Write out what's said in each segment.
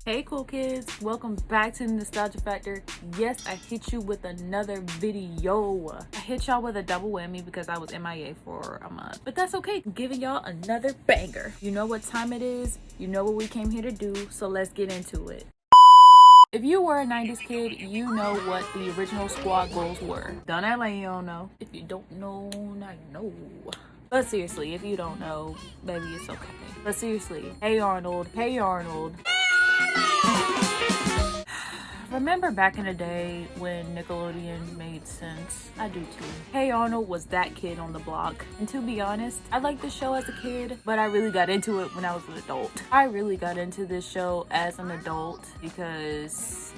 Hey cool kids, welcome back to the Nostalgia Factor. Yes, I hit you with another video. I hit y'all with a double whammy because I was MIA for a month, but that's okay. I'm giving y'all another banger. You know what time it is, you know what we came here to do, so let's get into it. If you were a 90s kid, you know what the original squad goals were. Don't act like you don't know. If you don't know, now you know. But seriously, if you don't know, maybe it's okay. But seriously, hey Arnold, hey Arnold. Remember back in the day when Nickelodeon made sense? I do too. Hey Arnold was that kid on the block. And to be honest, I liked the show as a kid, but I really got into it when I was an adult. I really got into this show as an adult because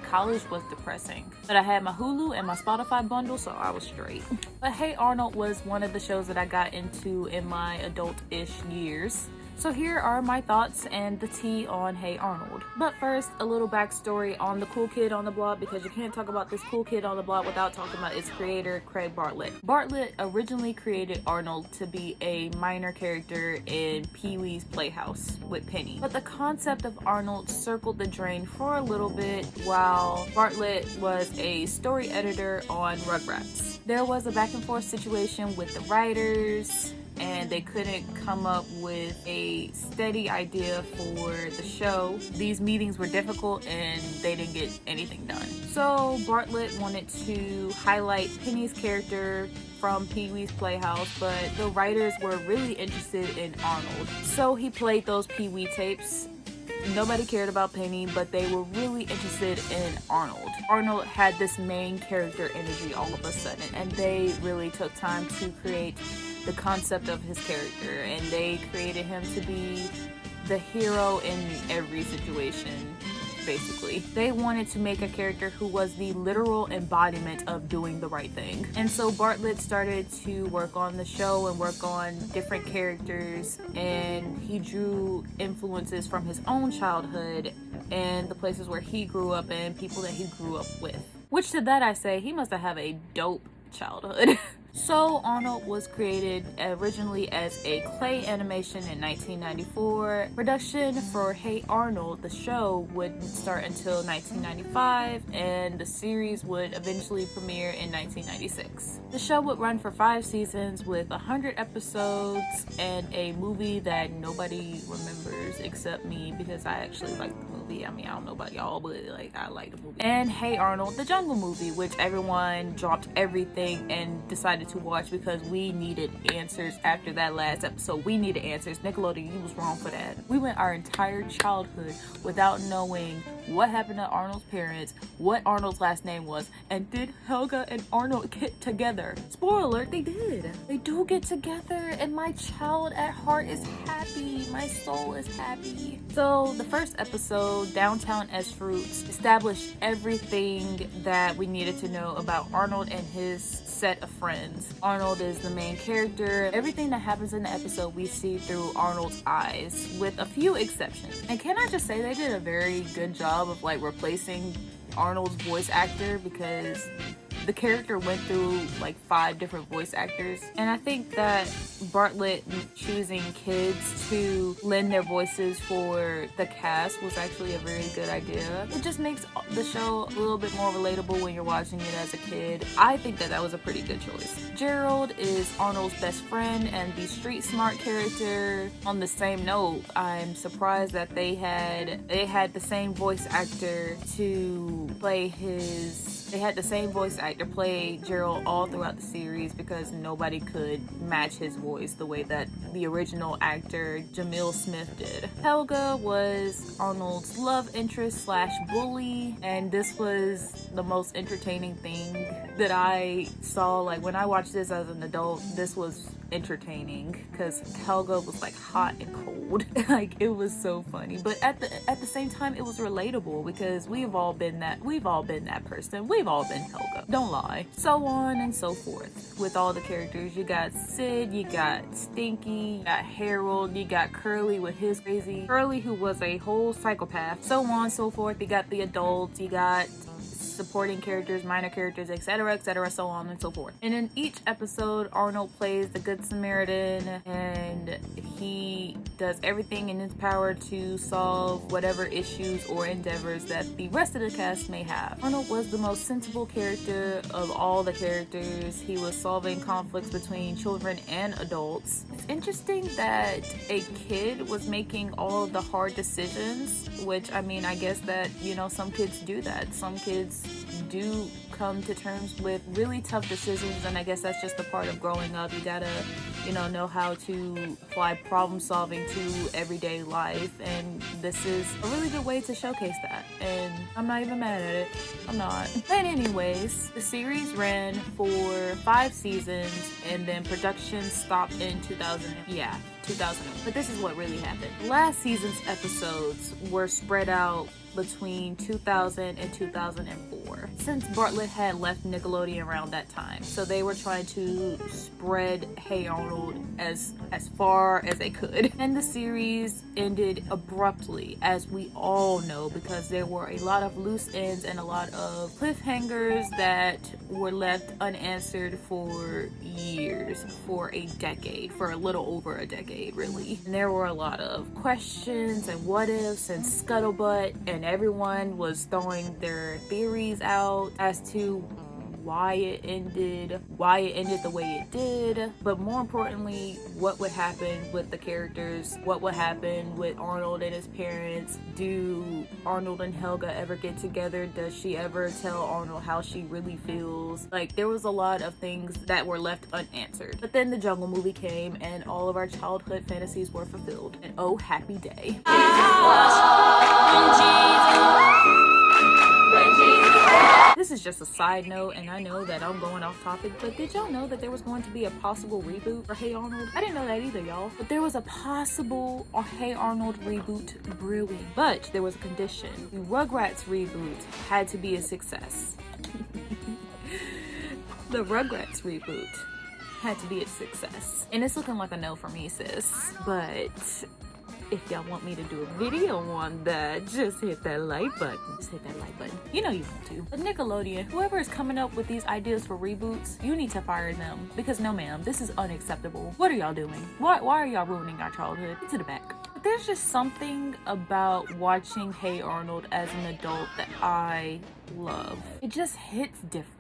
college was depressing. But I had my Hulu and my Spotify bundle, so I was straight. But Hey Arnold was one of the shows that I got into in my adult-ish years. So here are my thoughts and the tea on Hey Arnold. But first, a little backstory on the cool kid on the block, because you can't talk about this cool kid on the block without talking about its creator, Craig Bartlett. Bartlett originally created Arnold to be a minor character in Pee-wee's Playhouse with Penny. But the concept of Arnold circled the drain for a little bit while Bartlett was a story editor on Rugrats. There was a back and forth situation with the writers, and they couldn't come up with a steady idea for the show. These meetings were difficult and they didn't get anything done. So Bartlett wanted to highlight Penny's character from Pee-wee's Playhouse, but the writers were really interested in Arnold. So he played those Pee-wee tapes. Nobody cared about Penny, but they were really interested in Arnold. Arnold had this main character energy all of a sudden, and they really took time to create the concept of his character, and they created him to be the hero in every situation, basically. They wanted to make a character who was the literal embodiment of doing the right thing. And so Bartlett started to work on the show and work on different characters, and he drew influences from his own childhood and the places where he grew up and people that he grew up with. Which to that I say, he must have a dope childhood. So Arnold was created originally as a clay animation in 1994. Production for Hey Arnold, the show, wouldn't start until 1995, and the series would eventually premiere in 1996. The show would run for 5 seasons with 100 episodes and a movie that nobody remembers except me, because I actually like the movie. I mean, I don't know about y'all, but I like the movie. And Hey Arnold, the Jungle movie, which everyone dropped everything and decided to watch because we needed answers after that last episode. We needed answers. Nickelodeon, you was wrong for that. We went our entire childhood without knowing what happened to Arnold's parents, what Arnold's last name was, and did Helga and Arnold get together? Spoiler alert, they did. They do get together, and my child at heart is happy. My soul is happy. So the first episode, Downtown as Fruits, established everything that we needed to know about Arnold and his set of friends. Arnold is the main character. Everything that happens in the episode we see through Arnold's eyes, with a few exceptions. And can I just say they did a very good job of replacing Arnold's voice actor, because the character went through 5 different voice actors, and I think that Bartlett choosing kids to lend their voices for the cast was actually a very good idea. It just makes the show a little bit more relatable when you're watching it as a kid. I think that was a pretty good choice. Gerald is Arnold's best friend and the street smart character. On the same note, I'm surprised that they had the same voice actor to play play Gerald all throughout the series, because nobody could match his voice the way that the original actor Jamil Smith did. Helga was Arnold's love interest slash bully, and this was the most entertaining thing that I saw. When I watched this as an adult, this was entertaining because Helga was hot and cold. It was so funny, but at the same time it was relatable, because we've all been that person. We've all been Helga, don't lie. So on and so forth with all the characters. You got Sid, you got Stinky, you got Harold, you got Curly with his crazy Curly, who was a whole psychopath. So on and so forth. You got the adults, you got supporting characters, minor characters, etc., so on and so forth. And in each episode, Arnold plays the Good Samaritan, and he does everything in his power to solve whatever issues or endeavors that the rest of the cast may have. Arnold was the most sensible character of all the characters. He was solving conflicts between children and adults. It's interesting that a kid was making all of the hard decisions, which, I mean, I guess that, you know, some kids do that. Some kids do come to terms with really tough decisions, and I guess that's just a part of growing up. You gotta, you know how to apply problem solving to everyday life, and this is a really good way to showcase that, and I'm not even mad at it. I'm not. But anyways, the series ran for 5 seasons, and then production stopped in 2000. But this is what really happened. Last season's episodes were spread out between 2000 and 2004, since Bartlett had left Nickelodeon around that time. So they were trying to spread Hey Arnold as far as they could. And the series ended abruptly, as we all know, because there were a lot of loose ends and a lot of cliffhangers that were left unanswered for years, for a decade, for a little over a decade, really. And there were a lot of questions and what ifs and scuttlebutt, and everyone was throwing their theories out as to why it ended the way it did, but more importantly, what would happen with the characters, what would happen with Arnold and his parents. Do Arnold and Helga ever get together? Does she ever tell Arnold how she really feels? Like, there was a lot of things that were left unanswered. But then the Jungle movie came, and all of our childhood fantasies were fulfilled. And oh, happy day. This is just a side note, and I know that I'm going off topic, but did y'all know that there was going to be a possible reboot for Hey Arnold? I didn't know that either, y'all. But there was a possible Hey Arnold reboot brewing. But there was a condition. The Rugrats reboot had to be a success. The Rugrats reboot had to be a success. And it's looking like a no for me, sis. But if y'all want me to do a video on that, just hit that like button. Just hit that like button. You know you want to. But Nickelodeon, whoever is coming up with these ideas for reboots, you need to fire them. Because no ma'am, this is unacceptable. What are y'all doing? Why are y'all ruining our childhood? Get to the back. But there's just something about watching Hey Arnold as an adult that I love. It just hits different.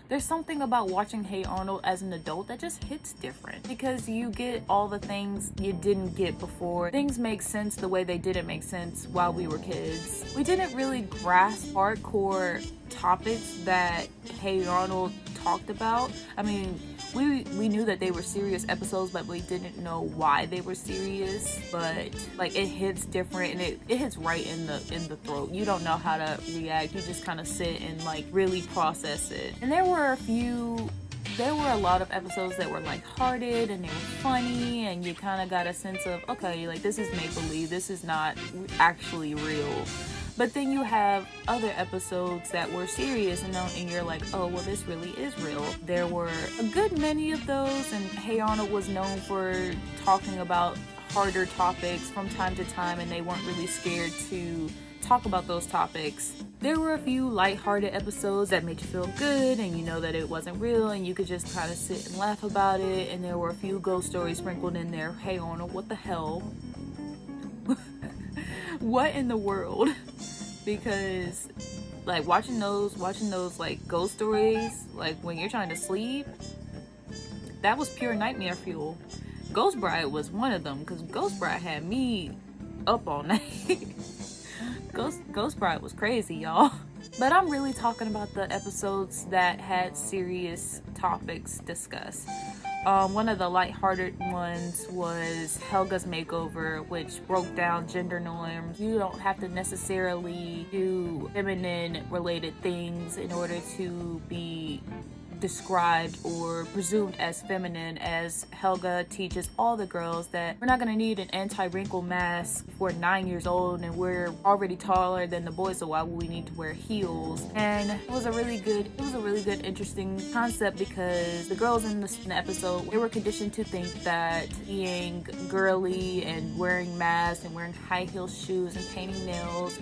There's something about watching Hey Arnold as an adult that just hits different, because you get all the things you didn't get before. Things make sense the way they didn't make sense while we were kids. We didn't really grasp hardcore topics that Hey Arnold talked about. I mean, we knew that they were serious episodes, but we didn't know why they were serious. But like, it hits different, and it hits right in the throat. You don't know how to react. You just kind of sit and like really process it. And there were a lot of episodes that were lighthearted and they were funny, and you kind of got a sense of, okay, like, this is make-believe, this is not actually real. But then you have other episodes that were serious, and you're like, oh, well, this really is real. There were a good many of those, and Hey Arnold was known for talking about harder topics from time to time, and they weren't really scared to talk about those topics. There were a few lighthearted episodes that made you feel good, and you know that it wasn't real, and you could just kind of sit and laugh about it. And there were a few ghost stories sprinkled in there. Hey Arnold, what the hell? What in the world? Because like watching those like ghost stories, like when you're trying to sleep, that was pure nightmare fuel. Ghost Bride was one of them, because Ghost Bride had me up all night. Ghost Bride was crazy, y'all. But I'm really talking about the episodes that had serious topics discussed. One of the lighthearted ones was Helga's Makeover, which broke down gender norms. You don't have to necessarily do feminine related things in order to be described or presumed as feminine, as Helga teaches all the girls that we're not going to need an anti-wrinkle mask if we're 9 years old and we're already taller than the boys, so why would we need to wear heels? And it was a really good interesting concept, because the girls in the episode, they were conditioned to think that being girly and wearing masks and wearing high heel shoes and painting nails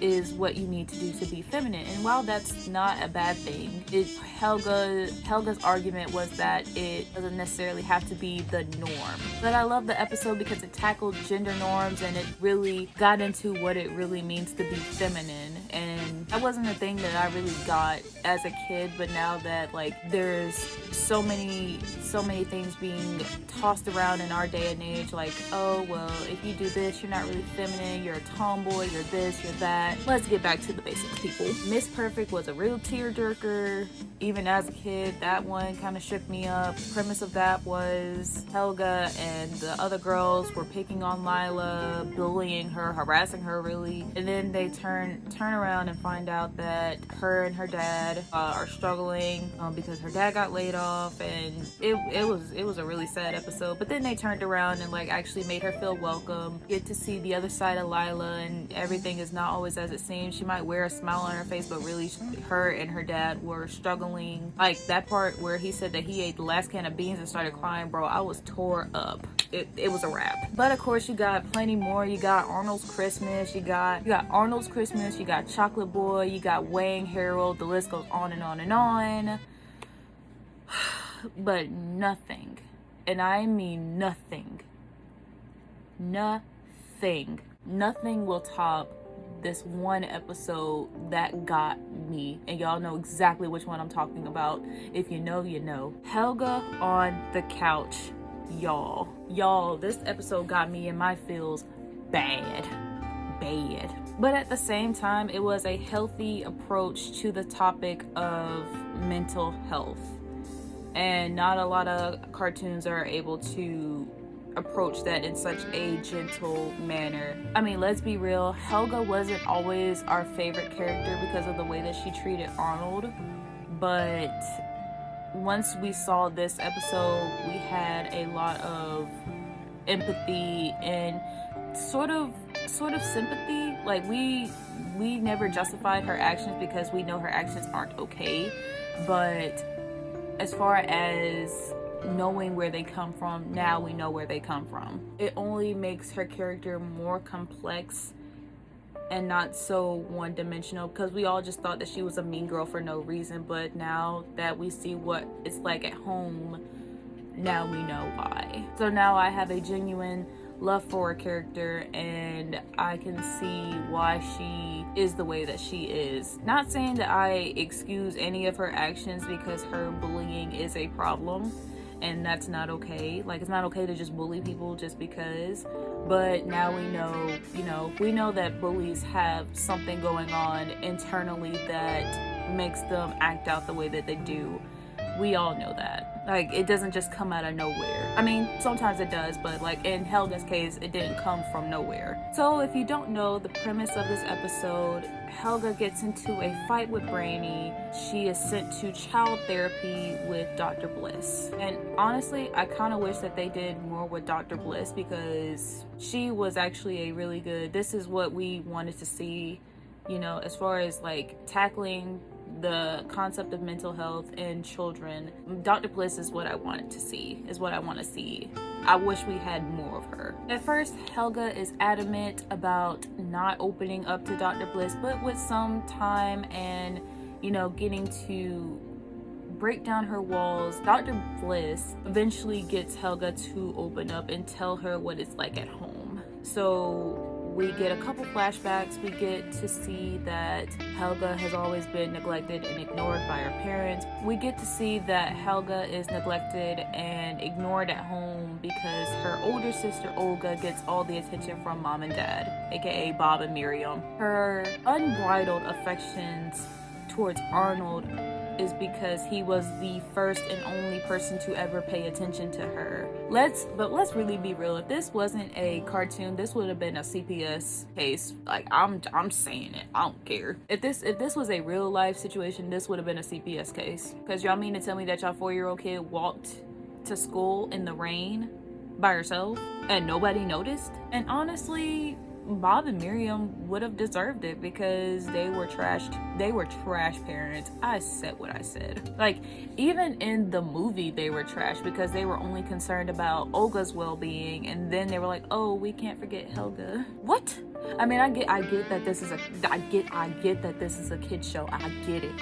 is what you need to do to be feminine. And while that's not a bad thing, Helga's argument was that it doesn't necessarily have to be the norm. But I love the episode because it tackled gender norms and it really got into what it really means to be feminine. And that wasn't a thing that I really got as a kid, but now that like there's so many things being tossed around in our day and age, like, oh well, if you do this, you're not really feminine, you're a tomboy, you're this, you're that. Let's get back to the basics, people. Miss Perfect was a real tearjerker. Even as a kid, that one kind of shook me up. The premise of that was Helga and the other girls were picking on Lila, bullying her, harassing her really, and then they turn around and find out that her and her dad are struggling because her dad got laid off, and it was a really sad episode. But then they turned around and like actually made her feel welcome, get to see the other side of Lila, and everything is not always as it seems. She might wear a smile on her face, but really her and her dad were struggling. Like that part where he said that he ate the last can of beans and started crying, bro, I was tore up. It was a wrap. But of course you got plenty more. You got Arnold's Christmas, you got Arnold's Christmas, you got Chocolate Boy, you got Wayne Harold, the list goes on and on and on. But nothing, and I mean nothing will top this one episode that got me, and y'all know exactly which one I'm talking about. If you know, you know. Helga on the couch. Y'all, this episode got me in my feels bad. But at the same time, it was a healthy approach to the topic of mental health, and not a lot of cartoons are able to approach that in such a gentle manner. I mean, let's be real, Helga wasn't always our favorite character because of the way that she treated Arnold, but once we saw this episode, we had a lot of empathy and sort of sympathy. Like we never justified her actions because we know her actions aren't okay, but as far as knowing where they come from, now we know where they come from. It only makes her character more complex and not so one-dimensional, because we all just thought that she was a mean girl for no reason, but now that we see what it's like at home, now we know why. So now I have a genuine love for her character, and I can see why she is the way that she is. Not saying that I excuse any of her actions, because her bullying is a problem, and that's not okay. Like, it's not okay to just bully people just because. But now we know that bullies have something going on internally that makes them act out the way that they do. We all know that. Like, it doesn't just come out of nowhere. I mean, sometimes it does, but like in Helga's case, it didn't come from nowhere. So if you don't know the premise of this episode, Helga gets into a fight with Brainy. She is sent to child therapy with Dr. Bliss. And honestly, I kind of wish that they did more with Dr. Bliss, because she was actually a really good, this is what we wanted to see, you know, as far as like tackling the concept of mental health in children. Dr. Bliss is what I wanted to see, is what I want to see. I wish we had more of her. At first, Helga is adamant about not opening up to Dr. Bliss, but with some time and, you know, getting to break down her walls, Dr. Bliss eventually gets Helga to open up and tell her what it's like at home. So we get a couple flashbacks. We get to see that Helga has always been neglected and ignored by her parents. We get to see that Helga is neglected and ignored at home because her older sister Olga gets all the attention from mom and dad, aka Bob and Miriam. Her unbridled affections towards Arnold is because he was the first and only person to ever pay attention to her. Let's really be real. If this wasn't a cartoon, this would have been a CPS case. Like, I'm saying it. I don't care. If this was a real life situation, this would have been a CPS case. Because y'all mean to tell me that y'all 4-year-old kid walked to school in the rain by herself and nobody noticed? And honestly, Bob and Miriam would have deserved it because they were trash parents. I said what I said. Like, even in the movie they were trash because they were only concerned about Olga's well-being, and then they were like, oh, we can't forget Helga. What? I mean, I get that this is a kid's show. I get it.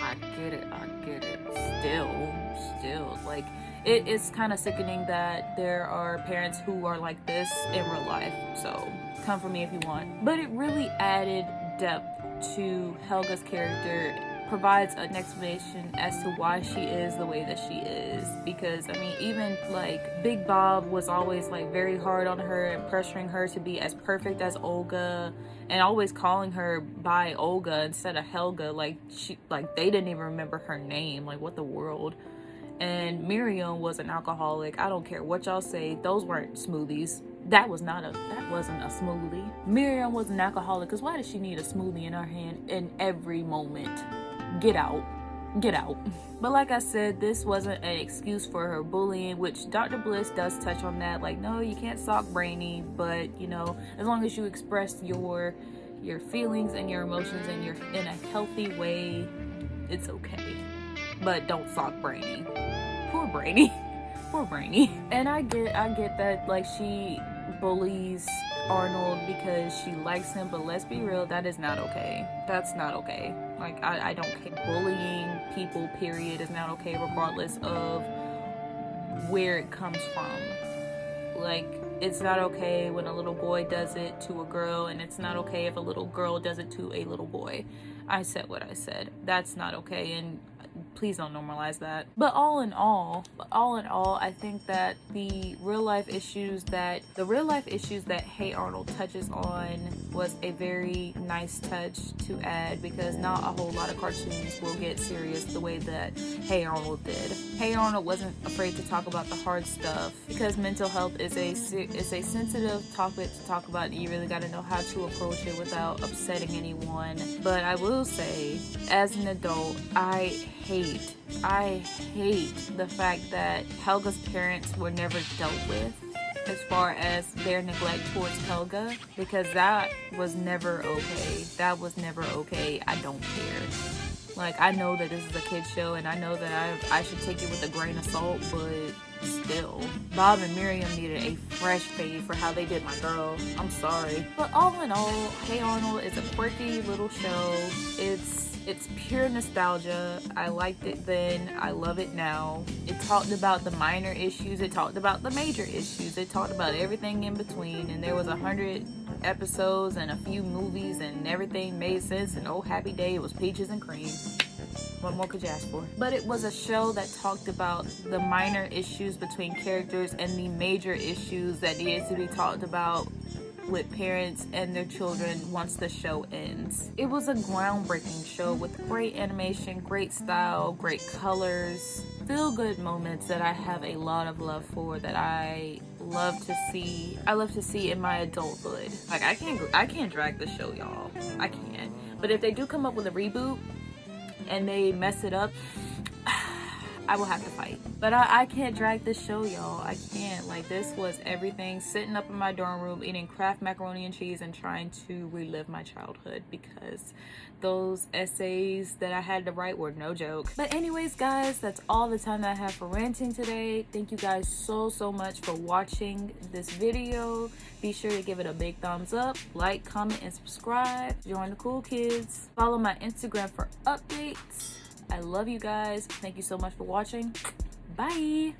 Still, like, it's kind of sickening that there are parents who are like this in real life. So come for me if you want. But it really added depth to Helga's character, provides an explanation as to why she is the way that she is. Because, I mean, even like Big Bob was always like very hard on her and pressuring her to be as perfect as Olga, and always calling her by Olga instead of Helga. Like, they didn't even remember her name. Like, what the world? And Miriam was an alcoholic. I don't care what y'all say, those weren't smoothies. That wasn't a smoothie. Miriam was an alcoholic, because why does she need a smoothie in her hand in every moment? Get out. But like I said, this wasn't an excuse for her bullying, which Dr. Bliss does touch on that. Like, no, you can't sock Brainy, but, you know, as long as you express your feelings and your emotions and you're in a healthy way, it's okay. But don't sock Brainy. Poor Brainy. And I get that, like, she bullies Arnold because she likes him, but let's be real, that is not okay. That's not okay. Like, I don't care. Bullying people, period, is not okay, regardless of where it comes from. Like, it's not okay when a little boy does it to a girl, and it's not okay if a little girl does it to a little boy. I said what I said. That's not okay, and please don't normalize that. But all in all, I think that the real life issues that Hey Arnold touches on was a very nice touch to add, because not a whole lot of cartoons will get serious the way that Hey Arnold did. Hey Arnold wasn't afraid to talk about the hard stuff, because mental health is a sensitive topic to talk about, and you really got to know how to approach it without upsetting anyone. But I will say, as an adult, I hate the fact that Helga's parents were never dealt with as far as their neglect towards Helga, because that was never okay. I don't care. Like, I know that this is a kid's show, and I know that I should take it with a grain of salt, but still, Bob and Miriam needed a fresh fade for how they did my girl. I'm sorry. But all in all, Hey Arnold is a quirky little show. It's pure nostalgia. I liked it then. I love it now. It talked about the minor issues. It talked about the major issues. It talked about everything in between. And there was 100 episodes and a few movies, and everything made sense. And oh, happy day, it was peaches and cream. What more could you ask for? But it was a show that talked about the minor issues between characters and the major issues that needed to be talked about with parents and their children once the show ends. It was a groundbreaking show with great animation, great style, great colors, feel-good moments that I have a lot of love for, that I love to see in my adulthood. Like, I can't drag the show, y'all. I can't. But if they do come up with a reboot and they mess it up, I will have to fight. But I can't drag this show, y'all. I can't. Like, this was everything. Sitting up in my dorm room eating Kraft macaroni and cheese and trying to relive my childhood, because those essays that I had to write were no joke. But anyways, guys, that's all the time that I have for ranting today. Thank you guys so much for watching this video. Be sure to give it a big thumbs up, like, comment, and subscribe. Join the cool kids. Follow my Instagram for updates. I love you guys. Thank you so much for watching. Bye.